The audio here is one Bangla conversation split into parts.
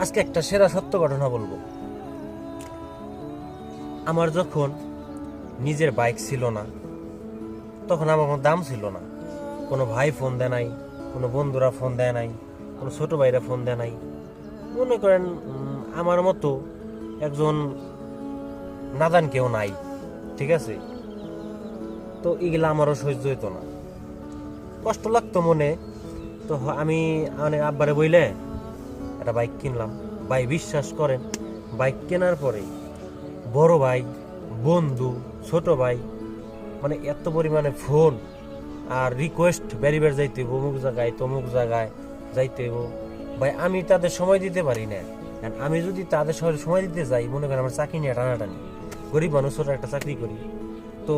আজকে একটা সেরা সত্য ঘটনা বলবো। আমার যখন নিজের বাইক ছিল না, তখন আমার কোনো দাম ছিল না। কোনো ভাই ফোন দেয় নাই, কোনো বন্ধুরা ফোন দেয় নাই, কোনো ছোট ভাইরা ফোন দেয় নাই। মনে করেন আমার মতো একজন নাদান কেউ নাই, ঠিক আছে? তো এগুলা আমারও সহ্য হইতো না, কষ্ট লাগতো মনে। তো আমি মানে আব্বারে বইলে একটা বাইক কিনলাম। ভাই বিশ্বাস করেন, বাইক কেনার পরে বড় ভাই, বন্ধু, ছোট ভাই, মানে এত পরিমাণে ফোন আর রিকোয়েস্ট, বেরিবার যাইতে হইব, অমুক জায়গায় তমুক জায়গায় যাইতে হইব। ভাই আমি তাদের সময় দিতে পারি না। কারণ আমি যদি তাদের সঙ্গে সময় দিতে যাই, মনে করেন আমার চাকরি নিয়ে টানাটানি, গরিব মানুষ, ছোট একটা চাকরি করি, তো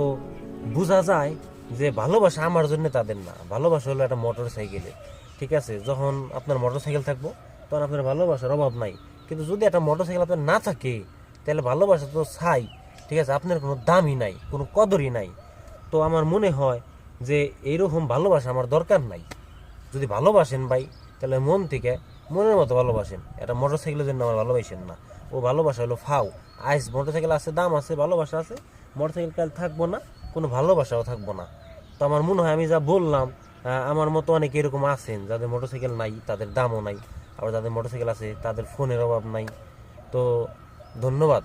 বোঝা যায় যে ভালোবাসা আমার জন্য তাদের না। ভালোবাসা হলো একটা মোটর সাইকেলে, ঠিক আছে? যখন আপনার মোটর সাইকেল থাকবো, তখন আপনার ভালোবাসার অভাব নাই। কিন্তু যদি একটা মোটর সাইকেল আপনার না থাকে, তাহলে ভালোবাসা তো ছাই, ঠিক আছে? আপনার কোনো দামই নাই, কোনো কদরই নাই। তো আমার মনে হয় যে এইরকম ভালোবাসা আমার দরকার নাই। যদি ভালোবাসেন ভাই, তাহলে মন থেকে, মনের মতো ভালোবাসেন। এটা মোটর সাইকেলের জন্য আমার ভালোবাসেন না। ও ভালোবাসা হলো ফাও। আইস মোটর সাইকেল আছে, দাম আছে, ভালোবাসা আছে। মোটর সাইকেল কাল থাকবো না, কোনো ভালোবাসাও থাকবো না। তো আমার মনে হয় আমি যা বললাম, আমার মতো অনেকে এরকম আছেন যাদের মোটর সাইকেল নাই, তাদের দামও নাই। আবার যাদের মোটর সাইকেল আছে, তাদের ফোনের অভাব নাই। তো ধন্যবাদ।